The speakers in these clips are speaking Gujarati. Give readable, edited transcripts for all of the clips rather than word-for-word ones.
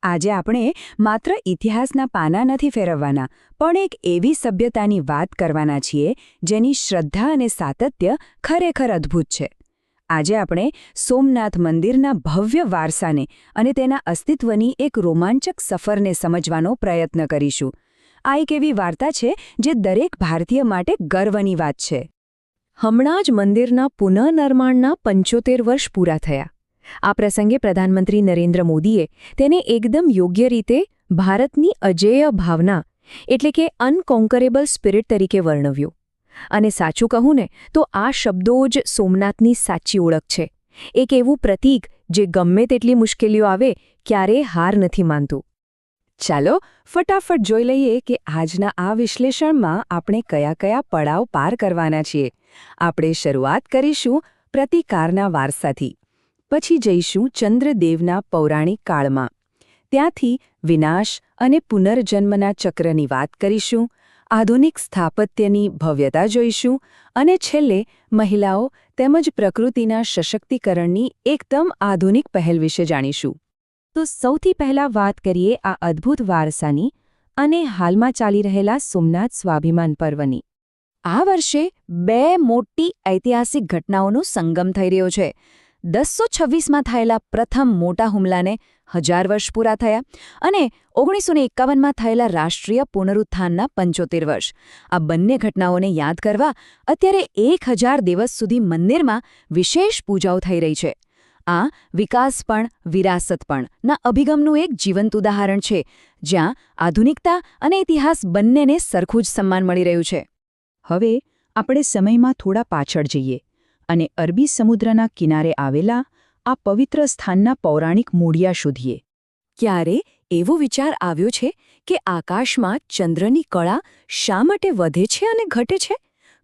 આજે આપણે માત્ર ઇતિહાસના પાના નથી ફેરવવાના, પણ એક એવી સભ્યતાની વાત કરવાના છીએ જેની શ્રદ્ધા અને સાતત્ય ખરેખર અદ્ભુત છે. આજે આપણે સોમનાથ મંદિરના ભવ્ય વારસાને અને તેના અસ્તિત્વની એક રોમાંચક સફરને સમજવાનો પ્રયત્ન કરીશું. આ એક એવી વાર્તા છે જે દરેક ભારતીય માટે ગર્વની વાત છે. હમણાં જ મંદિરના પુનઃનિર્માણના 75 વર્ષ પૂરા થયા. આ પ્રસંગે પ્રધાનમંત્રી નરેન્દ્ર મોદીએ તેને એકદમ યોગ્ય રીતે ભારતની અજેય ભાવના એટલે કે અનકોન્કરેબલ સ્પિરિટ તરીકે વર્ણવ્યું. અને સાચું કહું ને તો આ શબ્દો જ સોમનાથની સાચી ઓળખ છે. એક એવું પ્રતીક જે ગમે તેટલી મુશ્કેલીઓ આવે ક્યારેય હાર નથી માનતું. ચાલો ફટાફટ જોઈ લઈએ કે આજના આ વિશ્લેષણમાં આપણે કયા કયા પડાવ પાર કરવાના છીએ. આપણે શરૂઆત કરીશું પ્રતિકારના વારસાથી. પછી જઈશું ચંદ્રદેવના પૌરાણિક કાળમાં. ત્યાંથી વિનાશ અને પુનર્જન્મના ચક્રની વાત કરીશું. આધુનિક સ્થાપત્યની ભવ્યતા જોઈશું અને છેલ્લે મહિલાઓ તેમજ પ્રકૃતિના સશક્તિકરણની એકદમ આધુનિક પહેલ વિશે જાણીશું. તો સૌથી પહેલા વાત કરીએ આ અદ્ભુત વારસાની અને હાલમાં ચાલી રહેલા સોમનાથ સ્વાભિમાન પર્વની. આ વર્ષે 2 મોટી ઐતિહાસિક ઘટનાઓનો સંગમ થઈ રહ્યો છે. 1026માં થયેલા પ્રથમ મોટા હુમલાને 1000 વર્ષ પૂરા થયા અને 1951માં થયેલા રાષ્ટ્રીય પુનરુત્થાનના 75 વર્ષ. આ બંને ઘટનાઓને યાદ કરવા અત્યારે 1000 દિવસ સુધી મંદિરમાં વિશેષ પૂજાઓ થઈ રહી છે. આ વિકાસ પણ વિરાસત પણ ના અભિગમનું એક જીવંત ઉદાહરણ છે, જ્યાં આધુનિકતા અને ઇતિહાસ બંનેને સરખું જ સન્માન મળી રહ્યું છે. હવે આપણે સમયમાં થોડા પાછળ જઈએ અને અરબી સમુદ્રના કિનારે આવેલા આ પવિત્ર સ્થાનના પૌરાણિક મૂળિયા શોધીએ. ક્યારે એવો વિચાર આવ્યો છે કે આકાશમાં ચંદ્રની કળા શા માટે વધે છે અને ઘટે છે?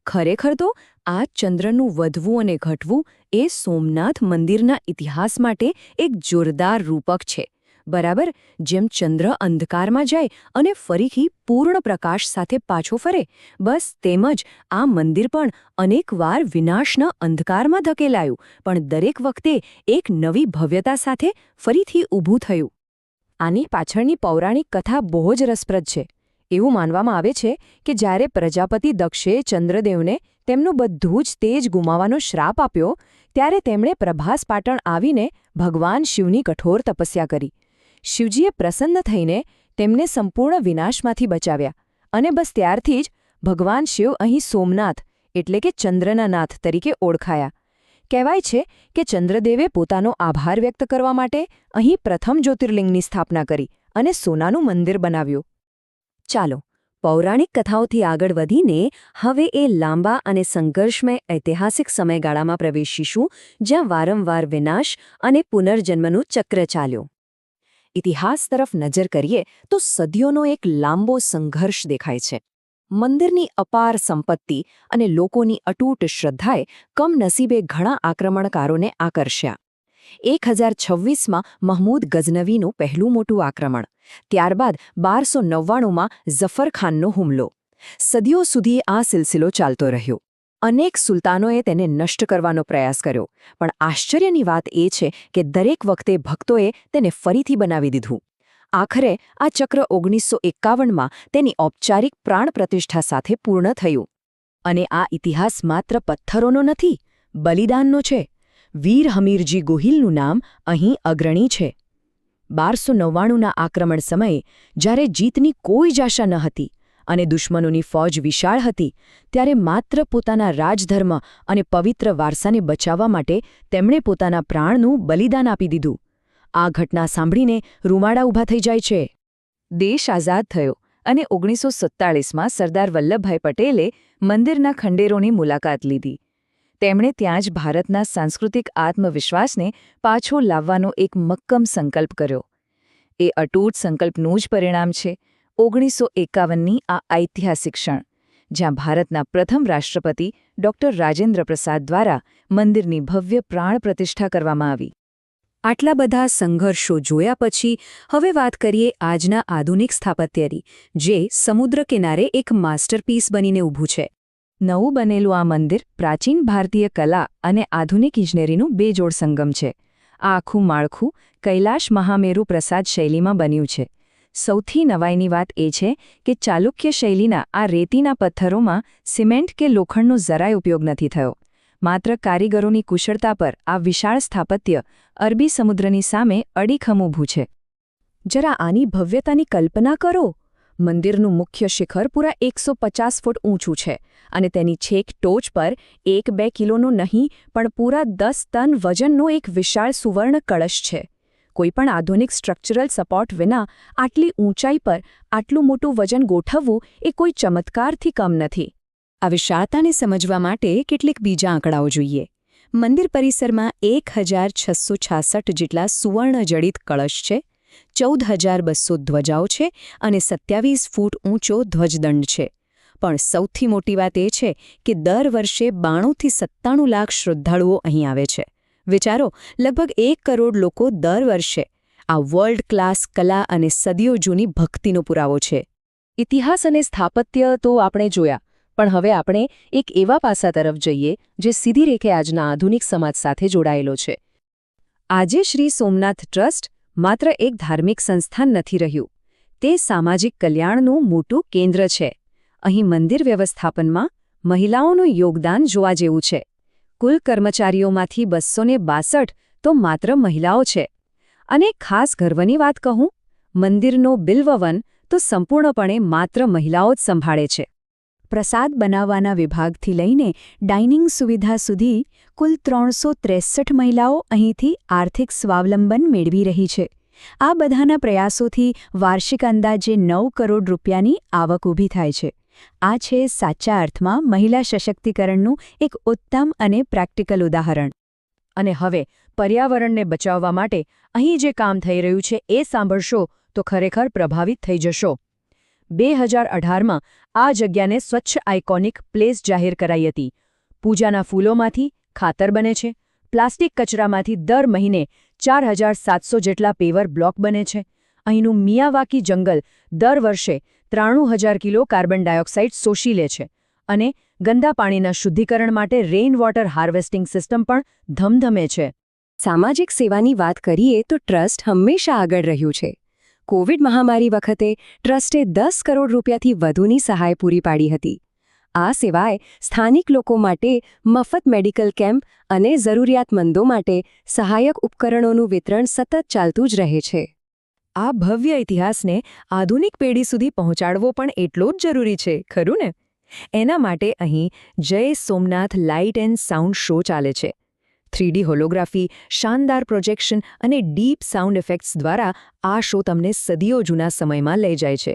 ખરેખર તો આ ચંદ્રનું વધવું અને ઘટવું એ સોમનાથ મંદિરના ઇતિહાસ માટે એક જોરદાર રૂપક છે. બરાબર જેમ ચંદ્ર અંધકારમાં જાય અને ફરીથી પૂર્ણ પ્રકાશ સાથે પાછો ફરે, બસ તેમજ આ મંદિર પણ અનેકવાર વિનાશના અંધકારમાં ધકેલાયું, પણ દરેક વખતે એક નવી ભવ્યતા સાથે ફરીથી ઊભું થયું. આની પાછળની પૌરાણિક કથા બહુ જ રસપ્રદ છે. એવું માનવામાં આવે છે કે જ્યારે પ્રજાપતિ દક્ષે ચંદ્રદેવને તેમનું બધું જ તેજ ગુમાવવાનો શ્રાપ આપ્યો, ત્યારે તેમણે પ્રભાસ પાટણ આવીને ભગવાન શિવની કઠોર તપસ્યા કરી. શિવજીએ પ્રસન્ન થઈને તેમને સંપૂર્ણ વિનાશમાંથી બચાવ્યા અને બસ ત્યારથી જ ભગવાન શિવ અહીં સોમનાથ એટલે કે ચંદ્રના નાથ તરીકે ઓળખાયા. કહેવાય છે કે ચંદ્રદેવે પોતાનો આભાર વ્યક્ત કરવા માટે અહીં પ્રથમ જ્યોતિર્લિંગની સ્થાપના કરી અને સોનાનું મંદિર બનાવ્યું. ચાલો પૌરાણિક કથાઓથી આગળ વધીને હવે એ લાંબા અને સંઘર્ષમય ઐતિહાસિક સમયગાળામાં પ્રવેશીશું જ્યાં વારંવાર વિનાશ અને પુનર્જન્મનું ચક્ર ચાલ્યું. ઇતિહાસ તરફ નજર કરીએ તો સદીઓનો એક લાંબો સંઘર્ષ દેખાય છે. મંદિરની અપાર સંપત્તિ અને લોકોની અતૂટ શ્રદ્ધાએ કમનસીબે ઘણા આક્રમણકારોને આકર્ષ્યા. 1026માં મહમૂદ ગઝનવીનું પહેલું મોટું આક્રમણ, ત્યારબાદ 1299માં ઝફરખાનનો હુમલો. સદીઓ સુધી આ સિલસિલો ચાલતો રહ્યો. અનેક સુલતાનોએ તેને નષ્ટ કરવાનો પ્રયાસ કર્યો, પણ આશ્ચર્યની વાત એ છે કે દરેક વખતે ભક્તોએ તેને ફરીથી બનાવી દીધું. આખરે આ ચક્ર 1951માં તેની ઔપચારિક પ્રાણ પ્રતિષ્ઠા સાથે પૂર્ણ થયું. અને આ ઇતિહાસ માત્ર પથ્થરોનો નથી, બલિદાનનો છે. વીર હમીરજી ગોહિલનું નામ અહીં અગ્રણી છે. 1299ના આક્રમણ સમયે જ્યારે જીતની કોઈ જ આશા ન હતી અને દુશ્મનોની ફૌજ વિશાળ હતી, ત્યારે માત્ર પોતાના રાજધર્મ અને પવિત્ર વારસાને બચાવવા માટે તેમણે પોતાના પ્રાણનું બલિદાન આપી દીધું. આ ઘટના સાંભળીને રૂમાડા ઊભા થઈ જાય છે. દેશ આઝાદ થયો અને 1947માં સરદાર વલ્લભભાઈ પટેલે મંદિરના ખંડેરોની મુલાકાત લીધી. તેમણે ત્યાં જ ભારતના સાંસ્કૃતિક આત્મવિશ્વાસને પાછો લાવવાનો એક મક્કમ સંકલ્પ કર્યો. એ અતૂટ સંકલ્પનું જ પરિણામ છે 1951ની આ ઐતિહાસિક ક્ષણ, જ્યાં ભારતના પ્રથમ રાષ્ટ્રપતિ ડૉ. રાજેન્દ્ર પ્રસાદ દ્વારા મંદિરની ભવ્ય પ્રાણ પ્રતિષ્ઠા કરવામાં આવી. આટલા બધા સંઘર્ષો જોયા પછી હવે વાત કરીએ આજના આધુનિક સ્થાપત્યની, જે સમુદ્ર કિનારે એક માસ્ટરપીસ બનીને ઊભું છે. નવું બનેલું આ મંદિર પ્રાચીન ભારતીય કલા અને આધુનિક ઇજનેરીનું બેજોડ સંગમ છે. આ આખું માળખું કૈલાશ મહામેરુ પ્રસાદ શૈલીમાં બન્યું છે. સૌથી નવાઈની વાત એ છે કે ચાલુક્ય શૈલીના આ રેતીના પથ્થરોમાં સિમેન્ટ કે લોખંડનો જરાય ઉપયોગ નથી થયો. માત્ર કારીગરોની કુશળતા પર આ વિશાળ સ્થાપત્ય અરબી સમુદ્રની સામે અડીખમ ઊભું છે. જરા આની ભવ્યતાની કલ્પના કરો. મંદિરનું મુખ્ય શિખર પૂરા 150 ફૂટ ઊંચું છે અને તેની છેક ટોચ પર 1-2 કિલોનો નહીં પણ પૂરા 10 ટન વજનનો એક વિશાળ સુવર્ણ કળશ છે. કોઈપણ આધુનિક સ્ટ્રક્ચરલ સપોર્ટ વિના આટલી ઊંચાઈ પર આટલું મોટું વજન ગોઠવવું એ કોઈ ચમત્કારથી કમ નથી. આ વિશાળતાને સમજવા માટે કેટલીક બીજા આંકડાઓ જોઈએ. મંદિર પરિસરમાં 1666 જેટલા સુવર્ણ જડિત કળશ છે, 14,200 ધ્વજાઓ છે અને 27 ફૂટ ઊંચો ધ્વજદંડ છે. પણ સૌથી મોટી વાત એ છે કે દર વર્ષે 92થી 97 લાખ શ્રદ્ધાળુઓ અહીં આવે છે. વિચારો, લગભગ 1 કરોડ લોકો દર વર્ષે. આ વર્લ્ડ ક્લાસ કલા અને સદીઓ જૂની ભક્તિનો પુરાવો છે. ઇતિહાસ અને સ્થાપત્ય તો આપણે જોયા, પણ હવે આપણે એક એવા પાસા તરફ જઈએ જે સીધી રેખે આજના આધુનિક સમાજ સાથે જોડાયેલો છે. આજે શ્રી સોમનાથ ટ્રસ્ટ માત્ર એક ધાર્મિક સંસ્થાન નથી રહ્યું, તે સામાજિક કલ્યાણનું મોટું કેન્દ્ર છે. અહીં મંદિર વ્યવસ્થાપનમાં મહિલાઓનું યોગદાન જોવા જેવું છે. કુલ કર્મચારીઓમાંથી 262 તો માત્ર મહિલાઓ છે. અને ખાસ ગર્વની વાત કહું, મંદિરનો બિલ્વવન તો સંપૂર્ણપણે માત્ર મહિલાઓ જ સંભાળે છે. પ્રસાદ બનાવવાના વિભાગથી લઈને ડાઇનિંગ સુવિધા સુધી કુલ 363 મહિલાઓ અહીંથી આર્થિક સ્વાવલંબન મેળવી રહી છે. આ બધાના પ્રયાસોથી વાર્ષિક અંદાજે 9 કરોડ રૂપિયાની આવક ઊભી થાય છે. આ છે સાચા અર્થમાં મહિલા સશક્તિકરણનું એક ઉત્તમ અને પ્રેક્ટિકલ ઉદાહરણ. અને હવે પર્યાવરણને બચાવવા માટે અહીં જે કામ થઈ રહ્યું છે એ સાંભળશો તો ખરેખર પ્રભાવિત થઈ જશો. 2018માં આ જગ્યાને સ્વચ્છ આઇકોનિક પ્લેસ જાહેર કરાઈ હતી. પૂજાના ફૂલોમાંથી ખાતર બને છે, પ્લાસ્ટિક કચરામાંથી દર મહિને 4,700 જેટલા પેવર બ્લોક બને છે. અહીંનું મિયાવાકી જંગલ દર વર્ષે 93,000 કિલો કાર્બન ડાયોક્સાઇડ શોષી લે છે અને ગંદા પાણીના શુદ્ધિકરણ માટે રેઇન વોટર હાર્વેસ્ટિંગ સિસ્ટમ પણ ધમધમે છે. સામાજિક સેવાની વાત કરીએ તો ટ્રસ્ટ હંમેશા આગળ રહ્યું છે. કોવિડ મહામારી વખતે ટ્રસ્ટે 10 કરોડ રૂપિયાથી વધુની સહાય પૂરી પાડી હતી. આ સિવાય સ્થાનિક લોકો માટે મફત મેડિકલ કેમ્પ અને જરૂરિયાતમંદો માટે સહાયક ઉપકરણોનું વિતરણ સતત ચાલતું જ રહે છે. આ ભવ્ય ઇતિહાસને આધુનિક પેઢી સુધી પહોંચાડવો પણ એટલો જ જરૂરી છે, ખરું ને? એના માટે અહીં જય Somnath light and sound show ચાલે છે. 3D હોલોગ્રાફી, શાનદાર પ્રોજેક્શન અને ડીપ સાઉન્ડ ઇફેક્ટ્સ દ્વારા આ શો તમને સદીઓ જૂના સમયમાં લઈ જાય છે.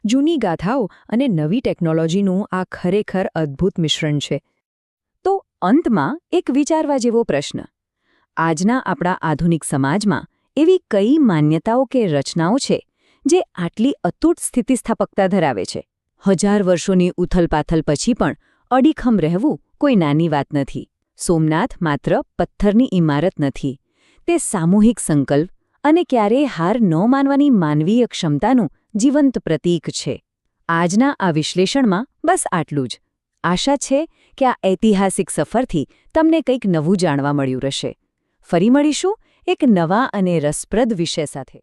જૂની ગાથાઓ અને નવી ટેકનોલોજીનું આ ખરેખર અદ્ભુત મિશ્રણ છે. તો અંતમાં એક વિચારવા જેવો પ્રશ્ન. આજના આપણા આધુનિક સમાજમાં એવી કઈ માન્યતાઓ કે રચનાઓ છે જે આટલી અતૂટ સ્થિતિસ્થાપકતા ધરાવે છે? 1000 વર્ષોની ઉથલપાથલ પછી પણ અડીખમ રહેવું કોઈ નાની વાત નથી. સોમનાથ માત્ર પથ્થરની ઇમારત નથી. તે સામૂહિક સંકલ્પ અને ક્યારેય હાર ન માનવાની માનવીય ક્ષમતાનું જીવંત પ્રતીક છે. આજના આ વિશ્લેષણમાં બસ આટલું જ. આશા છે કે આ ઐતિહાસિક સફરથી તમને કંઈક નવું જાણવા મળ્યું રહેશે. ફરી મળીશું એક નવા અને રસપ્રદ વિષય સાથે.